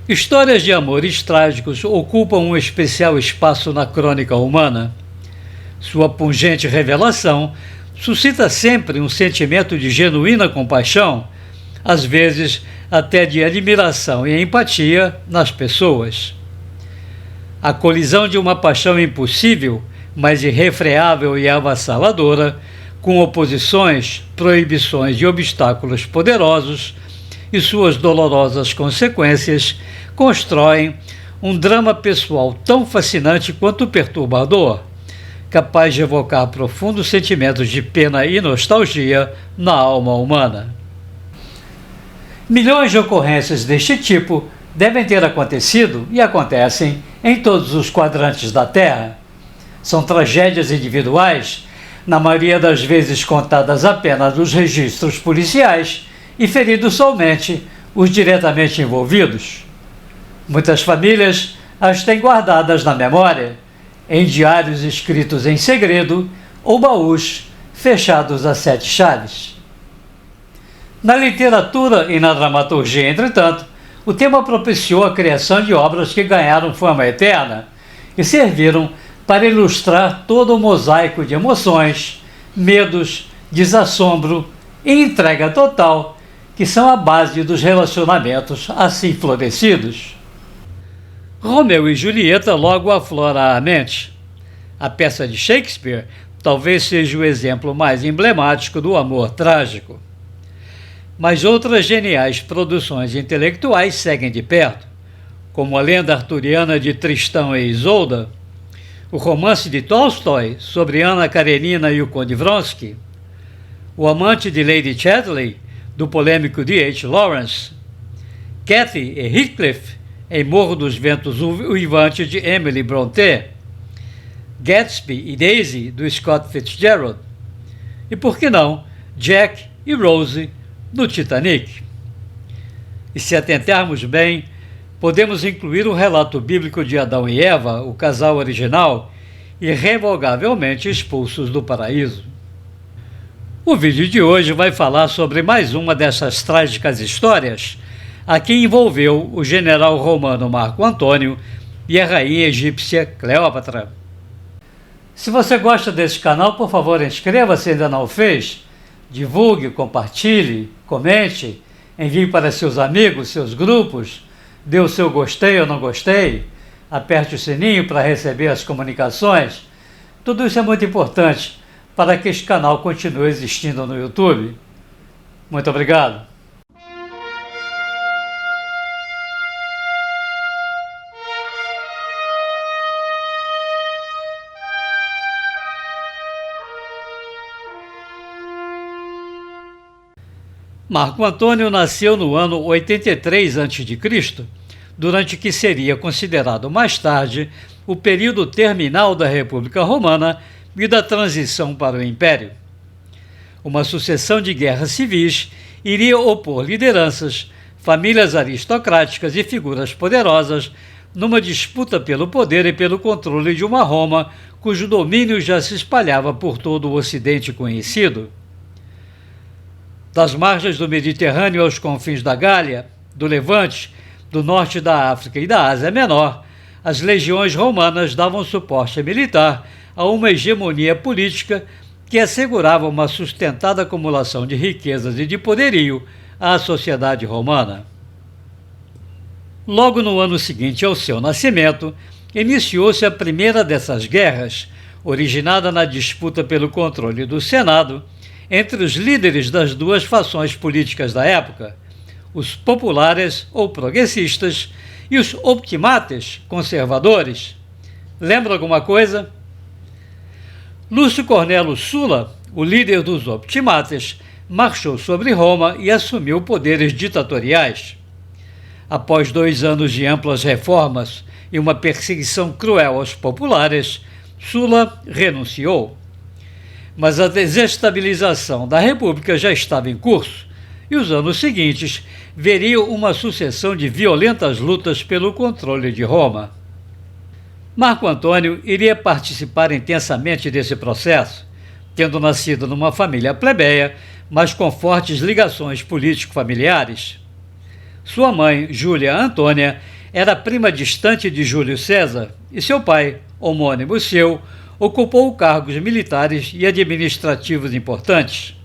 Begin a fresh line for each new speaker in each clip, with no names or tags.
Histórias de amores trágicos ocupam um especial espaço na crônica humana. Sua pungente revelação suscita sempre um sentimento de genuína compaixão, às vezes até de admiração e empatia nas pessoas. A colisão de uma paixão impossível, mas irrefreável e avassaladora, com oposições, proibições e obstáculos poderosos, e suas dolorosas consequências constroem um drama pessoal tão fascinante quanto perturbador, capaz de evocar profundos sentimentos de pena e nostalgia na alma humana. Milhões de ocorrências deste tipo devem ter acontecido e acontecem em todos os quadrantes da Terra. São tragédias individuais, na maioria das vezes contadas apenas nos registros policiais, e feridos somente os diretamente envolvidos. Muitas famílias as têm guardadas na memória, em diários escritos em segredo ou baús fechados a 7 chaves. Na literatura e na dramaturgia, entretanto, o tema propiciou a criação de obras que ganharam fama eterna e serviram para ilustrar todo o mosaico de emoções, medos, desassombro e entrega total que são a base dos relacionamentos assim florescidos. Romeu e Julieta logo aflora a mente. A peça de Shakespeare talvez seja o exemplo mais emblemático do amor trágico. Mas outras geniais produções intelectuais seguem de perto, como a lenda arturiana de Tristão e Isolda, o romance de Tolstói sobre Ana Karenina e o Conde Vronsky, O Amante de Lady Chatterley, do polêmico D.H. Lawrence, Cathy e Heathcliff, em Morro dos Ventos Uivantes, de Emily Brontë, Gatsby e Daisy, do Scott Fitzgerald, e, por que não, Jack e Rose, do Titanic. E se atentarmos bem, podemos incluir o relato bíblico de Adão e Eva, o casal original, irrevogavelmente expulsos do paraíso. O vídeo de hoje vai falar sobre mais uma dessas trágicas histórias, a que envolveu o general romano Marco Antônio e a rainha egípcia Cleópatra. Se você gosta desse canal, por favor, inscreva-se se ainda não o fez, divulgue, compartilhe, comente, envie para seus amigos, seus grupos, dê o seu gostei ou não gostei, aperte o sininho para receber as comunicações. Tudo isso é muito importante para que este canal continue existindo no YouTube. Muito obrigado. Marco Antônio nasceu no ano 83 a.C., durante o que seria considerado mais tarde o período terminal da República Romana e da transição para o Império. Uma sucessão de guerras civis iria opor lideranças, famílias aristocráticas e figuras poderosas numa disputa pelo poder e pelo controle de uma Roma cujo domínio já se espalhava por todo o Ocidente conhecido. Das margens do Mediterrâneo aos confins da Gália, do Levante, do norte da África e da Ásia Menor, as legiões romanas davam suporte militar a uma hegemonia política que assegurava uma sustentada acumulação de riquezas e de poderio à sociedade romana. Logo no ano seguinte ao seu nascimento, iniciou-se a primeira dessas guerras, originada na disputa pelo controle do Senado entre os líderes das duas fações políticas da época, os populares ou progressistas e os optimates, conservadores. Lembra alguma coisa? Lúcio Cornélio Sulla, o líder dos optimates, marchou sobre Roma e assumiu poderes ditatoriais. Após 2 anos de amplas reformas e uma perseguição cruel aos populares, Sulla renunciou. Mas a desestabilização da República já estava em curso e os anos seguintes veriam uma sucessão de violentas lutas pelo controle de Roma. Marco Antônio iria participar intensamente desse processo, tendo nascido numa família plebeia, mas com fortes ligações político-familiares. Sua mãe, Júlia Antônia, era prima distante de Júlio César e seu pai, homônimo seu, ocupou cargos militares e administrativos importantes.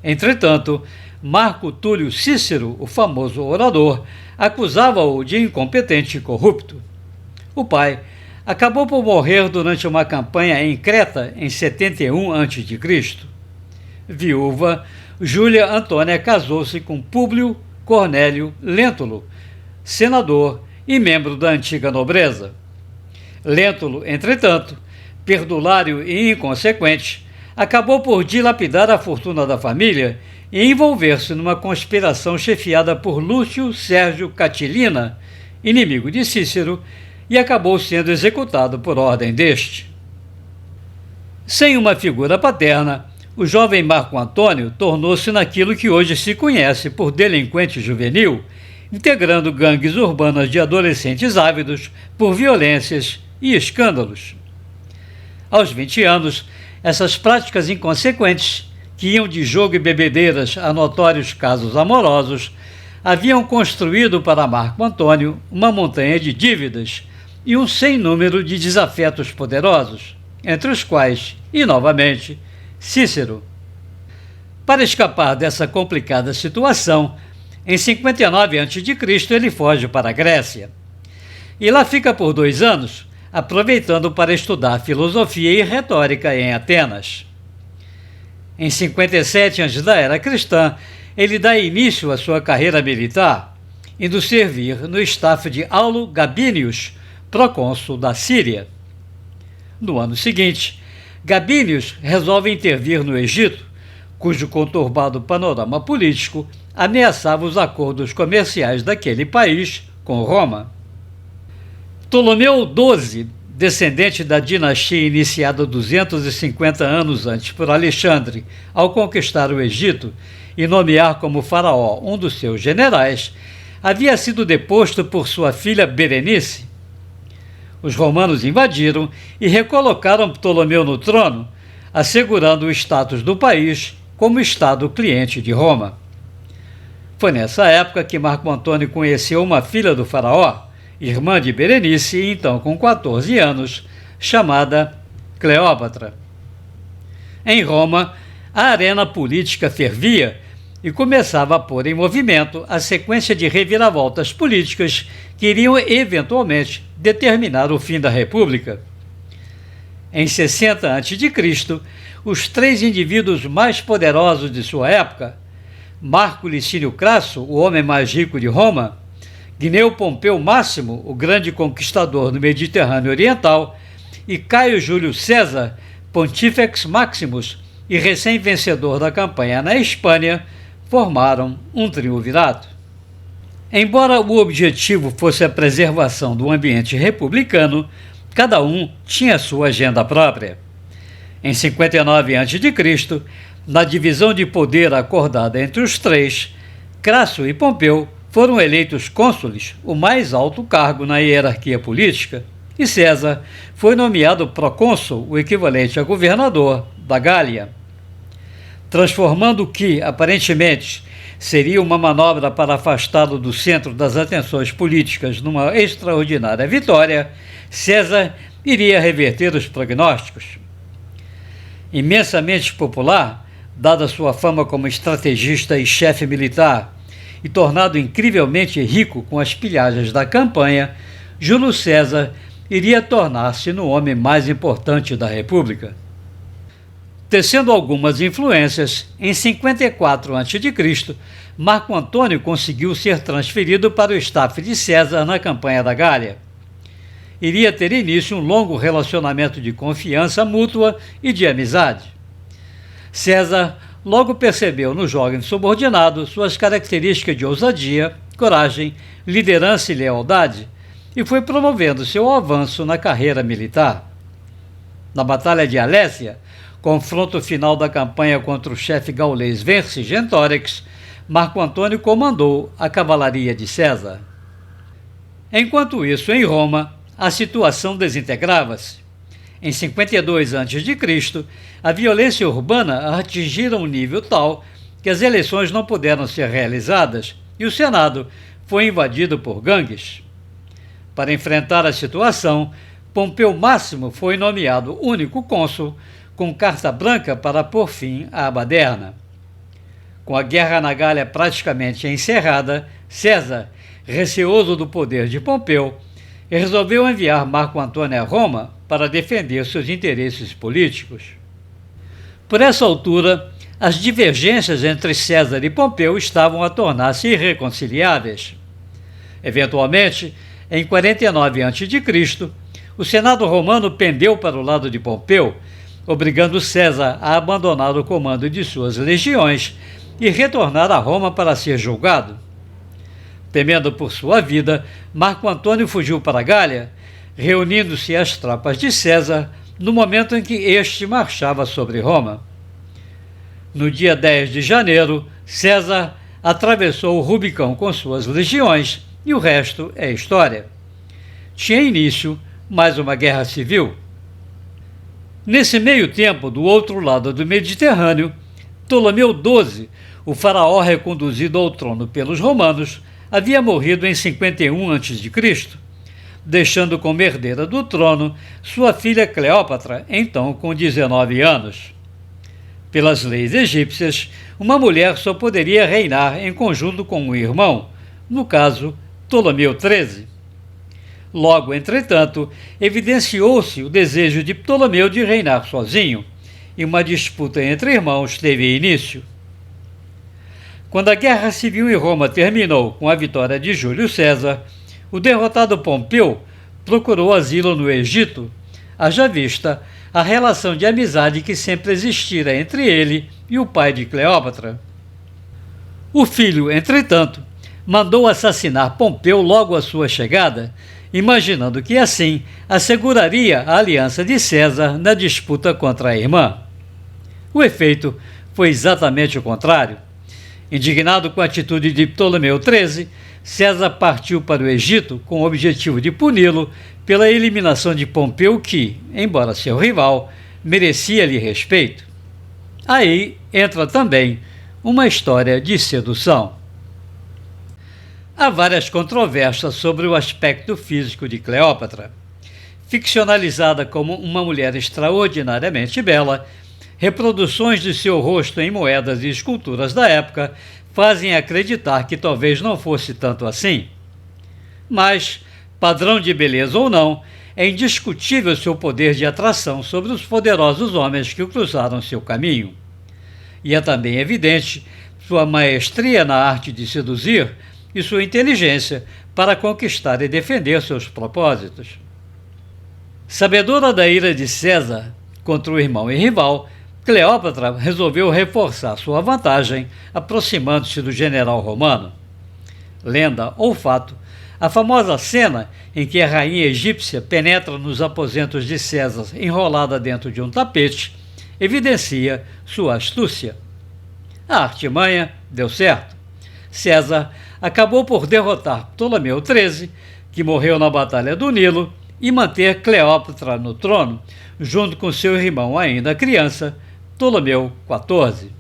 Entretanto, Marco Túlio Cícero, o famoso orador, acusava-o de incompetente e corrupto. O pai acabou por morrer durante uma campanha em Creta em 71 a.C. Viúva, Júlia Antônia casou-se com Públio Cornélio Lentulus, senador e membro da antiga nobreza. Lentulus, entretanto, perdulário e inconsequente, acabou por dilapidar a fortuna da família e envolver-se numa conspiração chefiada por Lúcio Sérgio Catilina, inimigo de Cícero, e acabou sendo executado por ordem deste. Sem uma figura paterna, o jovem Marco Antônio tornou-se naquilo que hoje se conhece por delinquente juvenil, integrando gangues urbanas de adolescentes ávidos por violências e escândalos. Aos 20 anos, essas práticas inconsequentes, que iam de jogo e bebedeiras a notórios casos amorosos, haviam construído para Marco Antônio uma montanha de dívidas e um sem número de desafetos poderosos, entre os quais, e novamente, Cícero. Para escapar dessa complicada situação, em 59 a.C. ele foge para a Grécia. E lá fica por 2 anos, aproveitando para estudar filosofia e retórica em Atenas. Em 57 antes da era cristã, ele dá início à sua carreira militar, indo servir no staff de Aulo Gabinius, procônsul da Síria. No ano seguinte, Gabinius resolve intervir no Egito, cujo conturbado panorama político ameaçava os acordos comerciais daquele país com Roma. Ptolomeu XII, descendente da dinastia iniciada 250 anos antes por Alexandre ao conquistar o Egito e nomear como faraó um dos seus generais, havia sido deposto por sua filha Berenice. Os romanos invadiram e recolocaram Ptolomeu no trono, assegurando o status do país como Estado cliente de Roma. Foi nessa época que Marco Antônio conheceu uma filha do faraó, irmã de Berenice, então com 14 anos, chamada Cleópatra. Em Roma, a arena política fervia e começava a pôr em movimento a sequência de reviravoltas políticas que iriam eventualmente determinar o fim da República. Em 60 a.C., os 3 indivíduos mais poderosos de sua época, Marco Licínio Crasso, o homem mais rico de Roma, Gneu Pompeu Máximo, o grande conquistador do Mediterrâneo Oriental, e Caio Júlio César, Pontifex Maximus e recém-vencedor da campanha na Espanha, formaram um triunvirato. Embora o objetivo fosse a preservação do ambiente republicano, cada um tinha sua agenda própria. Em 59 a.C., na divisão de poder acordada entre os 3, Crasso e Pompeu foram eleitos cônsules, o mais alto cargo na hierarquia política, e César foi nomeado procônsul, o equivalente a governador, da Gália. Transformando o que, aparentemente, seria uma manobra para afastá-lo do centro das atenções políticas numa extraordinária vitória, César iria reverter os prognósticos. Imensamente popular, dada sua fama como estrategista e chefe militar, e tornado incrivelmente rico com as pilhagens da campanha, Júlio César iria tornar-se no homem mais importante da República. Tecendo algumas influências, em 54 a.C., Marco Antônio conseguiu ser transferido para o staff de César na campanha da Gália. Iria ter início um longo relacionamento de confiança mútua e de amizade. César logo percebeu no jovem subordinado suas características de ousadia, coragem, liderança e lealdade, e foi promovendo seu avanço na carreira militar. Na Batalha de Alésia, confronto final da campanha contra o chefe gaulês Vercingetorix, Marco Antônio comandou a cavalaria de César. Enquanto isso, em Roma, a situação desintegrava-se. Em 52 a.C., a violência urbana atingira um nível tal que as eleições não puderam ser realizadas e o Senado foi invadido por gangues. Para enfrentar a situação, Pompeu Máximo foi nomeado único cônsul, com carta branca para pôr fim à baderna. Com a guerra na Gália praticamente encerrada, César, receoso do poder de Pompeu, resolveu enviar Marco Antônio a Roma para defender seus interesses políticos. Por essa altura, as divergências entre César e Pompeu estavam a tornar-se irreconciliáveis. Eventualmente, em 49 a.C., o Senado romano pendeu para o lado de Pompeu, obrigando César a abandonar o comando de suas legiões e retornar a Roma para ser julgado. Temendo por sua vida, Marco Antônio fugiu para a Gália, reunindo-se às tropas de César no momento em que este marchava sobre Roma. No dia 10 de janeiro, César atravessou o Rubicão com suas legiões e o resto é história. Tinha início mais uma guerra civil. Nesse meio tempo, do outro lado do Mediterrâneo, Ptolomeu XII, o faraó reconduzido ao trono pelos romanos, havia morrido em 51 a.C., deixando como herdeira do trono sua filha Cleópatra, então com 19 anos. Pelas leis egípcias, uma mulher só poderia reinar em conjunto com um irmão, no caso, Ptolomeu XIII. Logo, entretanto, evidenciou-se o desejo de Ptolomeu de reinar sozinho, e uma disputa entre irmãos teve início. Quando a guerra civil em Roma terminou com a vitória de Júlio César, o derrotado Pompeu procurou asilo no Egito, haja vista a relação de amizade que sempre existira entre ele e o pai de Cleópatra. O filho, entretanto, mandou assassinar Pompeu logo à sua chegada, imaginando que assim asseguraria a aliança de César na disputa contra a irmã. O efeito foi exatamente o contrário. Indignado com a atitude de Ptolomeu XIII, César partiu para o Egito com o objetivo de puni-lo pela eliminação de Pompeu que, embora seu rival, merecia-lhe respeito. Aí entra também uma história de sedução. Há várias controvérsias sobre o aspecto físico de Cleópatra. Ficcionalizada como uma mulher extraordinariamente bela, reproduções de seu rosto em moedas e esculturas da época fazem acreditar que talvez não fosse tanto assim. Mas, padrão de beleza ou não, é indiscutível seu poder de atração sobre os poderosos homens que cruzaram seu caminho. E é também evidente sua maestria na arte de seduzir e sua inteligência para conquistar e defender seus propósitos. Sabedora da ira de César contra o irmão e rival, Cleópatra resolveu reforçar sua vantagem, aproximando-se do general romano. Lenda ou fato, a famosa cena em que a rainha egípcia penetra nos aposentos de César enrolada dentro de um tapete evidencia sua astúcia. A artimanha deu certo. César acabou por derrotar Ptolomeu XIII, que morreu na Batalha do Nilo, e manter Cleópatra no trono, junto com seu irmão ainda criança, Ptolomeu XIV.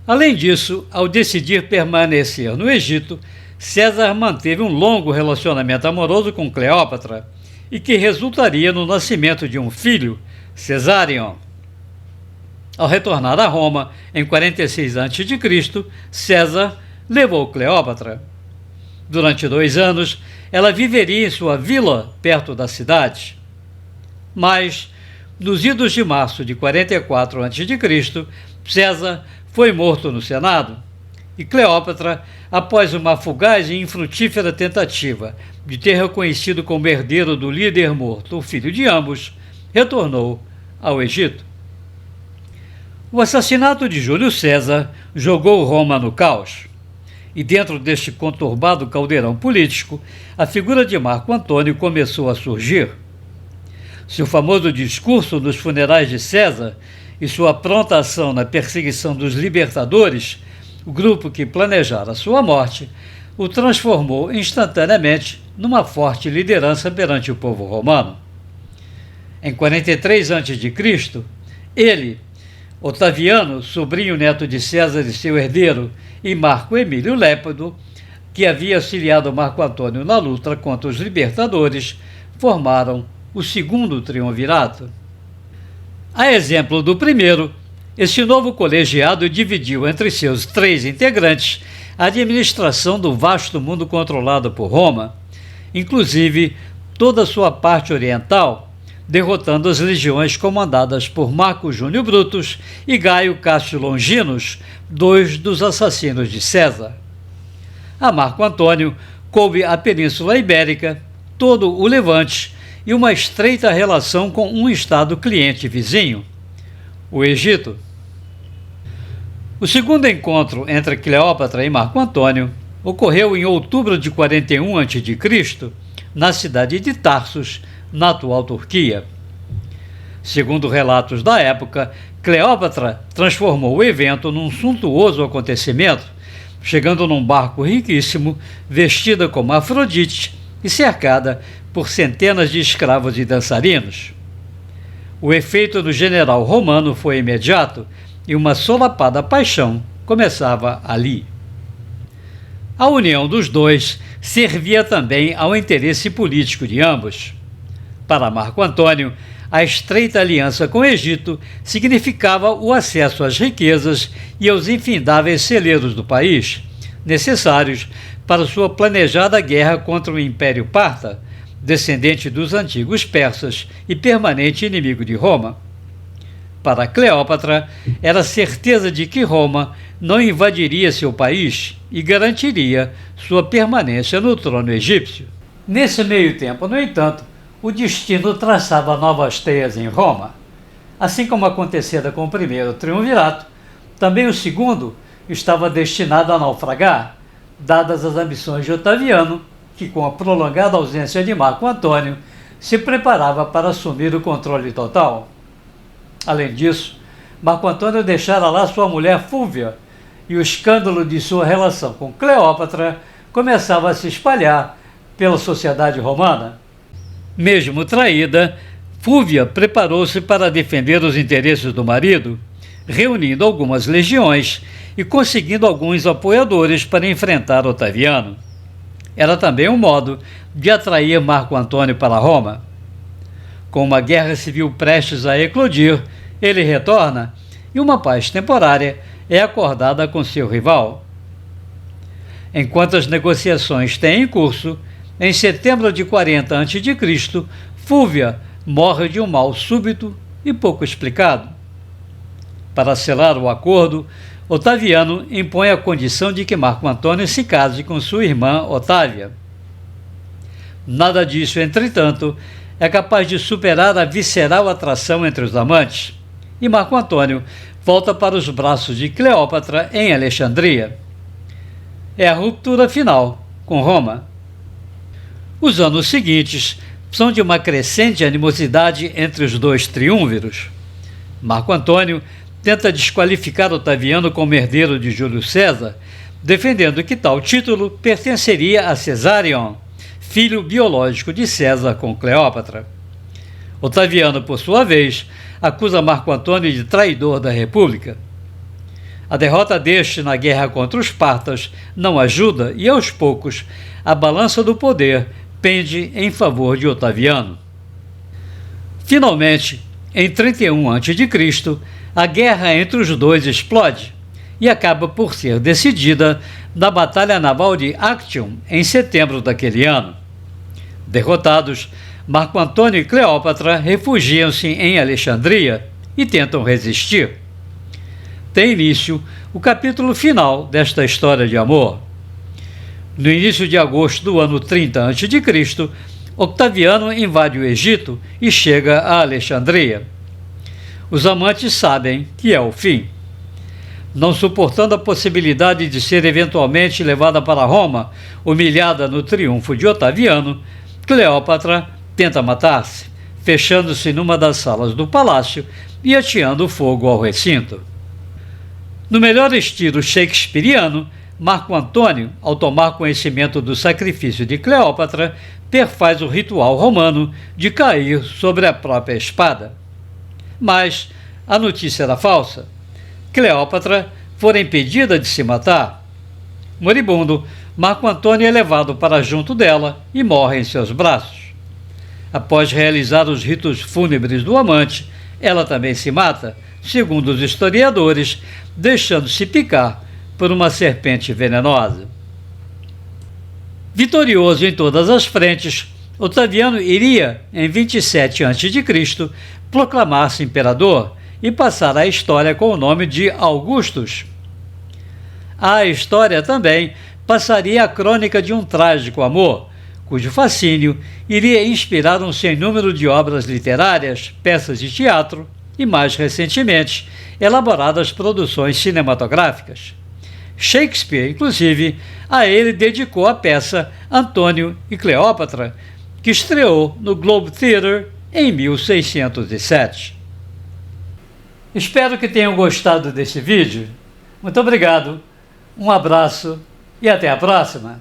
Além disso, ao decidir permanecer no Egito, César manteve um longo relacionamento amoroso com Cleópatra, e que resultaria no nascimento de um filho, Cesarion. Ao retornar a Roma, em 46 a.C., César levou Cleópatra. Durante 2 anos, ela viveria em sua vila perto da cidade. Mas, nos idos de março de 44 a.C., César foi morto no Senado, e Cleópatra, após uma fugaz e infrutífera tentativa de ter reconhecido como herdeiro do líder morto o filho de ambos, retornou ao Egito. O assassinato de Júlio César jogou Roma no caos. E dentro deste conturbado caldeirão político, a figura de Marco Antônio começou a surgir. Seu famoso discurso nos funerais de César e sua pronta ação na perseguição dos libertadores, o grupo que planejara sua morte, o transformou instantaneamente numa forte liderança perante o povo romano. Em 43 a.C., ele, Otaviano, sobrinho neto de César e seu herdeiro, e Marco Emílio Lépido, que havia auxiliado Marco Antônio na luta contra os libertadores, formaram o segundo triunvirato. A exemplo do primeiro, este novo colegiado dividiu entre seus 3 integrantes a administração do vasto mundo controlado por Roma, inclusive toda a sua parte oriental, derrotando as legiões comandadas por Marco Júnior Brutus e Gaio Cássio Longinos, 2 dos assassinos de César. A Marco Antônio coube a Península Ibérica, todo o Levante e uma estreita relação com um estado cliente vizinho, o Egito. O segundo encontro entre Cleópatra e Marco Antônio ocorreu em outubro de 41 a.C., na cidade de Tarsus, na atual Turquia. Segundo relatos da época, Cleópatra transformou o evento num suntuoso acontecimento, chegando num barco riquíssimo, vestida como Afrodite e cercada por centenas de escravos e dançarinos. O efeito no general romano foi imediato e uma solapada paixão começava ali. A união dos dois servia também ao interesse político de ambos. Para Marco Antônio, a estreita aliança com o Egito significava o acesso às riquezas e aos infindáveis celeiros do país, necessários para sua planejada guerra contra o Império Parta, descendente dos antigos persas e permanente inimigo de Roma. Para Cleópatra, era certeza de que Roma não invadiria seu país e garantiria sua permanência no trono egípcio. Nesse meio tempo, no entanto, o destino traçava novas teias em Roma. Assim como acontecera com o primeiro triunvirato, também o segundo estava destinado a naufragar, dadas as ambições de Otaviano, que, com a prolongada ausência de Marco Antônio, se preparava para assumir o controle total. Além disso, Marco Antônio deixara lá sua mulher Fúvia, e o escândalo de sua relação com Cleópatra começava a se espalhar pela sociedade romana. Mesmo traída, Fúvia preparou-se para defender os interesses do marido, reunindo algumas legiões e conseguindo alguns apoiadores para enfrentar Otaviano. Era também um modo de atrair Marco Antônio para Roma. Com uma guerra civil prestes a eclodir, ele retorna e uma paz temporária é acordada com seu rival. Enquanto as negociações têm em curso, em setembro de 40 a.C., Fúvia morre de um mal súbito e pouco explicado. Para selar o acordo, Otaviano impõe a condição de que Marco Antônio se case com sua irmã Otávia. Nada disso, entretanto, é capaz de superar a visceral atração entre os amantes, e Marco Antônio volta para os braços de Cleópatra em Alexandria. É a ruptura final com Roma. Os anos seguintes são de uma crescente animosidade entre os dois triunviros. Marco Antônio tenta desqualificar Otaviano como herdeiro de Júlio César, defendendo que tal título pertenceria a Cesarion, filho biológico de César com Cleópatra. Otaviano, por sua vez, acusa Marco Antônio de traidor da República. A derrota deste na guerra contra os partas não ajuda e, aos poucos, a balança do poder pende em favor de Otaviano. Finalmente, em 31 a.C., a guerra entre os dois explode e acaba por ser decidida na Batalha Naval de Actium, em setembro daquele ano. Derrotados, Marco Antônio e Cleópatra refugiam-se em Alexandria e tentam resistir. Tem início o capítulo final desta história de amor. No início de agosto do ano 30 a.C., Octaviano invade o Egito e chega a Alexandria. Os amantes sabem que é o fim. Não suportando a possibilidade de ser eventualmente levada para Roma, humilhada no triunfo de Otaviano, Cleópatra tenta matar-se, fechando-se numa das salas do palácio e ateando fogo ao recinto. No melhor estilo shakespeariano, Marco Antônio, ao tomar conhecimento do sacrifício de Cleópatra, perfaz o ritual romano de cair sobre a própria espada. Mas a notícia era falsa. Cleópatra fora impedida de se matar. Moribundo, Marco Antônio é levado para junto dela e morre em seus braços. Após realizar os ritos fúnebres do amante, ela também se mata, segundo os historiadores, deixando-se picar por uma serpente venenosa. Vitorioso em todas as frentes, Otaviano iria, em 27 a.C., proclamar-se imperador e passar à história com o nome de Augustus. A história também passaria a crônica de um trágico amor, cujo fascínio iria inspirar um sem número de obras literárias, peças de teatro e, mais recentemente, elaboradas produções cinematográficas. Shakespeare, inclusive, a ele dedicou a peça Antônio e Cleópatra, que estreou no Globe Theatre em 1607. Espero que tenham gostado desse vídeo. Muito obrigado, um abraço e até a próxima!